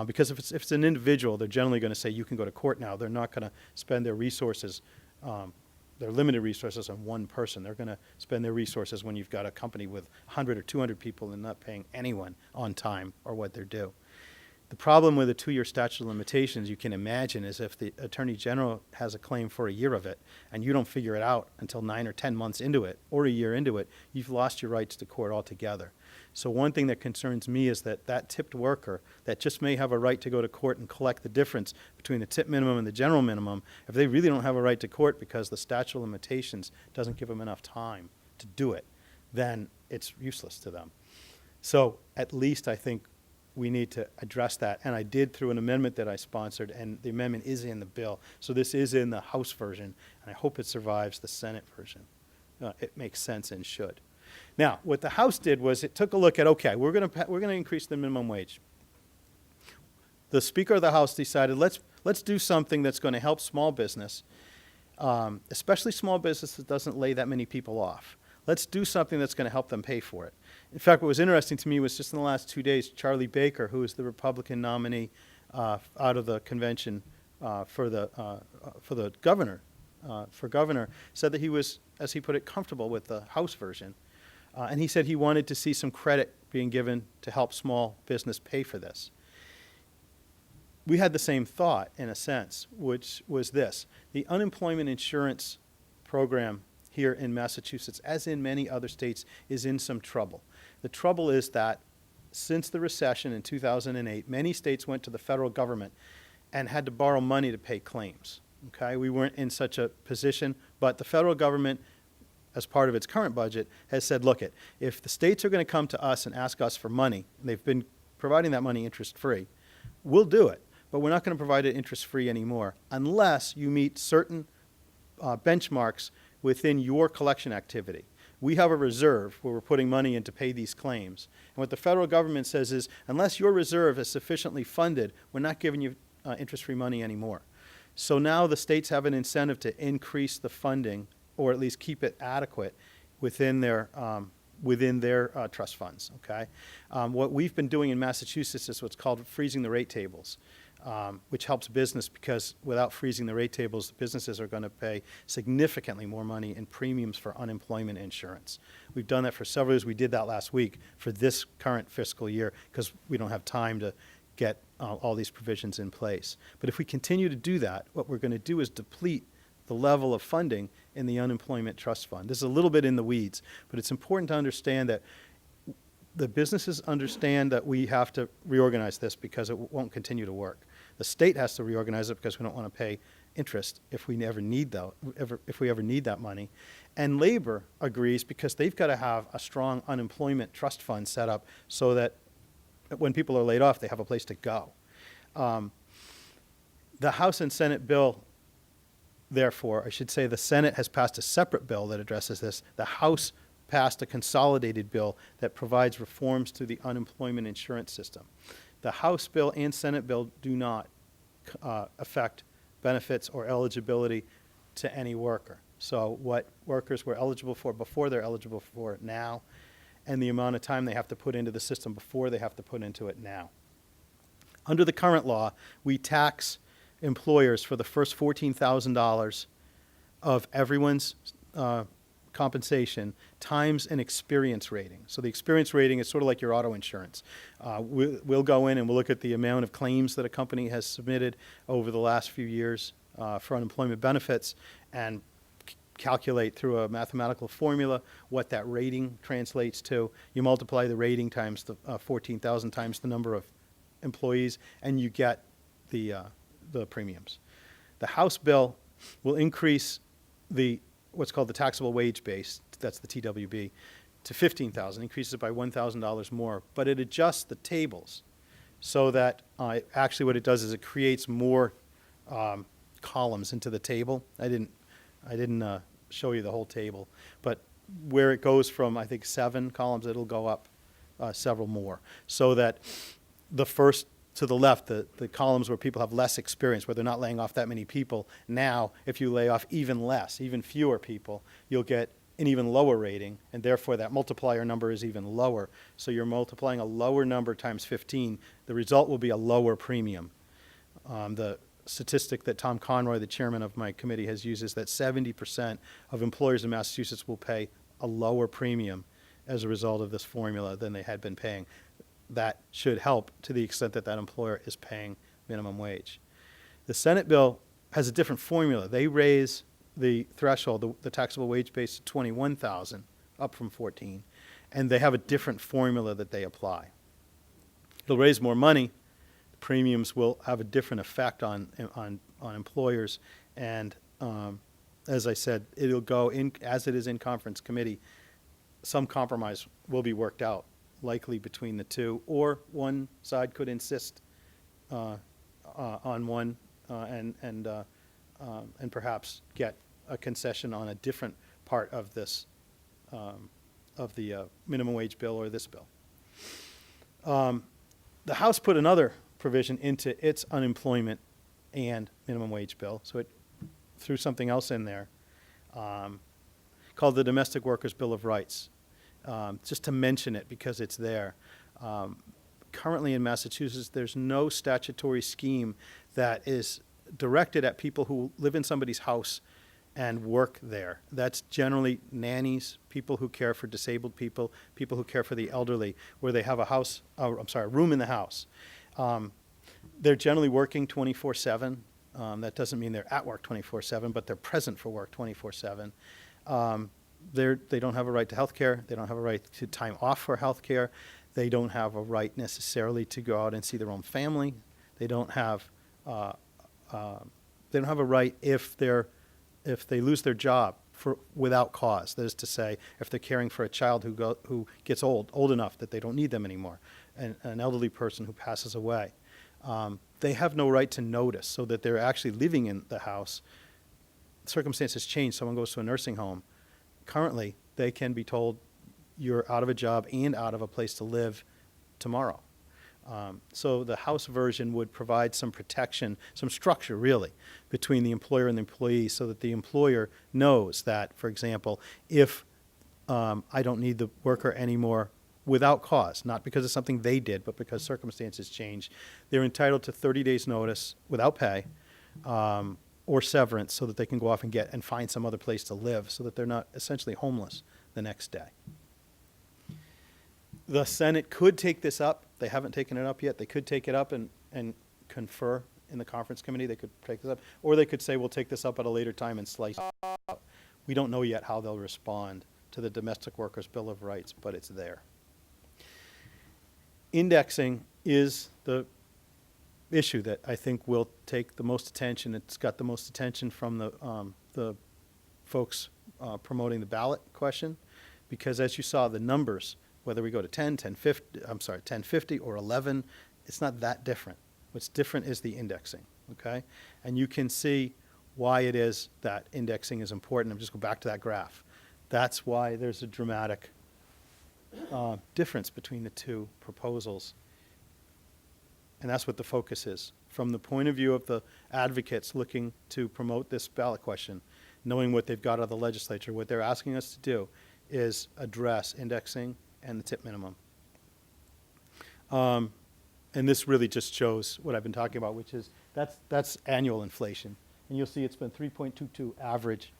Because if it's an individual, they're generally going to say you can go to court now. They're not going to spend their resources, their limited resources on one person. They're going to spend their resources when you've got a company with 100 or 200 people and not paying anyone on time or what they're due. The problem with a 2-year statute of limitations, you can imagine, is if the Attorney General has a claim for a year of it and you don't figure it out until 9 or 10 months into it or a year into it, you've lost your rights to court altogether. So one thing that concerns me is that tipped worker that just may have a right to go to court and collect the difference between the tip minimum and the general minimum, if they really don't have a right to court because the statute of limitations doesn't give them enough time to do it, then it's useless to them. So at least I think we need to address that, and I did through an amendment that I sponsored, and the amendment is in the bill. So this is in the House version, and I hope it survives the Senate version. It makes sense and should. Now, what the House did was it took a look at, okay, we're going to increase the minimum wage. The Speaker of the House decided let's do something that's going to help small business, especially small business that doesn't lay that many people off. Let's do something that's going to help them pay for it. In fact, what was interesting to me was just in the last 2 days, Charlie Baker, who is the Republican nominee out of the convention for the governor, said that he was, as he put it, comfortable with the House version. And he said he wanted to see some credit being given to help small business pay for this. We had the same thought, in a sense, which was this. The unemployment insurance program here in Massachusetts, as in many other states, is in some trouble. The trouble is that since the recession in 2008, many states went to the federal government and had to borrow money to pay claims. Okay? We weren't in such a position, but the federal government, as part of its current budget, has said, look, if the states are going to come to us and ask us for money, and they've been providing that money interest-free, we'll do it. but we're not going to provide it interest-free anymore unless you meet certain benchmarks within your collection activity. We have a reserve where we're putting money in to pay these claims. And what the federal government says is, unless your reserve is sufficiently funded, we're not giving you interest-free money anymore. So now the states have an incentive to increase the funding, or at least keep it adequate within their trust funds, okay? What we've been doing in Massachusetts is what's called freezing the rate tables, which helps business because without freezing the rate tables, businesses are going to pay significantly more money in premiums for unemployment insurance. We've done that for several years. We did that last week for this current fiscal year because we don't have time to get all these provisions in place. But if we continue to do that, what we're going to do is deplete the level of funding in the unemployment trust fund. This is a little bit in the weeds, but it's important to understand that the businesses understand that we have to reorganize this because it won't continue to work. The state has to reorganize it because we don't want to pay interest if we ever need that money. And labor agrees because they've got to have a strong unemployment trust fund set up so that when people are laid off, they have a place to go. The House and Senate bill, therefore, I should say the Senate has passed a separate bill that addresses this. The House passed a consolidated bill that provides reforms to the unemployment insurance system. The House bill and Senate bill do not affect benefits or eligibility to any worker. So what workers were eligible for before, they're eligible for it now, and the amount of time they have to put into the system before, they have to put into it now. Under the current law, we tax employers for the first $14,000 of everyone's compensation times an experience rating. So the experience rating is sort of like your auto insurance. We'll go in and we'll look at the amount of claims that a company has submitted over the last few years for unemployment benefits and calculate through a mathematical formula what that rating translates to. You multiply the rating times the 14,000 times the number of employees, and you get the premiums. The House bill will increase what's called the taxable wage base, that's the TWB, to $15,000, increases it by $1,000 more, but it adjusts the tables so that actually what it does is it creates more columns into the table. I didn't show you the whole table, but where it goes from, I think, 7 columns, it'll go up several more, so that the first to the left, the columns where people have less experience, where they're not laying off that many people. Now, if you lay off even fewer people, you'll get an even lower rating, and therefore that multiplier number is even lower. So you're multiplying a lower number times 15. The result will be a lower premium. The statistic that Tom Conroy, the chairman of my committee, has used is that 70% of employers in Massachusetts will pay a lower premium as a result of this formula than they had been paying. That should help to the extent that that employer is paying minimum wage. The Senate bill has a different formula. They raise the threshold, the taxable wage base, to $21,000, up from $14,000, and they have a different formula that they apply. It'll raise more money. The premiums will have a different effect on employers, and as I said, it'll go in as it is in conference committee. Some compromise will be worked out, likely between the two, or one side could insist on one and perhaps get a concession on a different part of this of the minimum wage bill or this bill. The House put another provision into its unemployment and minimum wage bill, so it threw something else in there called the Domestic Workers Bill of Rights. Just to mention it because it's there. Currently in Massachusetts, there's no statutory scheme that is directed at people who live in somebody's house and work there. That's generally nannies, people who care for disabled people, people who care for the elderly, where they have a room in the house. They're generally working 24/7. That doesn't mean they're at work 24/7, but they're present for work 24/7. They don't have a right to health care. They don't have a right to time off for health care. They don't have a right necessarily to go out and see their own family. They don't have a right if they lose their job without cause. That is to say, if they're caring for a child who gets old enough that they don't need them anymore, and an elderly person who passes away. they have no right to notice, so that they're actually living in the house. Circumstances change, someone goes to a nursing home. Currently, they can be told you're out of a job and out of a place to live tomorrow. So the House version would provide some protection, some structure really, between the employer and the employee, so that the employer knows that, for example, if I don't need the worker anymore without cause, not because of something they did, but because circumstances change, they're entitled to 30 days notice without pay, or severance, so that they can go off and find some other place to live, so that they're not essentially homeless the next day. The Senate could take this up. They haven't taken it up yet. They could take it up and confer in the conference committee. They could take this up. Or they could say, we'll take this up at a later time and slice it out. We don't know yet how they'll respond to the Domestic Workers' Bill of Rights, but it's there. Indexing is the issue that I think will take the most attention. It's got the most attention from the folks promoting the ballot question, because as you saw, the numbers, whether we go to 1050 or 11, it's not that different. What's different is the indexing, okay? And you can see why it is that indexing is important. I'm just go back to that graph. That's why there's a dramatic difference between the two proposals. And that's what the focus is. From the point of view of the advocates looking to promote this ballot question, knowing what they've got out of the legislature, what they're asking us to do is address indexing and the tip minimum. And this really just shows what I've been talking about, which is that's annual inflation. And you'll see it's been 3.22 average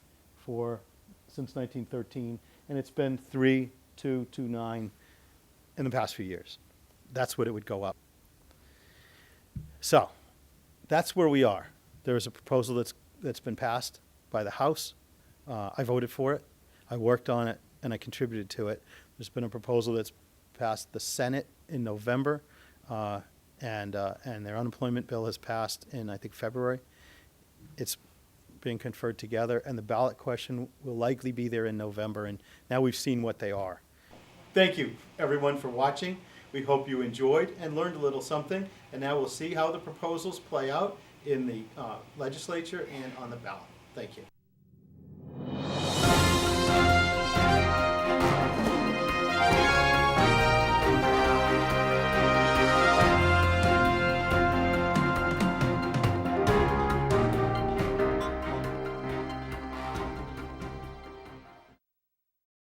since 1913, and it's been 3.229 in the past few years. That's what it would go up. So that's where we are. There is a proposal that's been passed by the House. I voted for it. I worked on it, and I contributed to it. There's been a proposal that's passed the Senate in November, and their unemployment bill has passed in, I think, February. It's being conferred together, and the ballot question will likely be there in November, and now we've seen what they are. Thank you, everyone, for watching. We hope you enjoyed and learned a little something, and now we'll see how the proposals play out in the legislature and on the ballot. Thank you.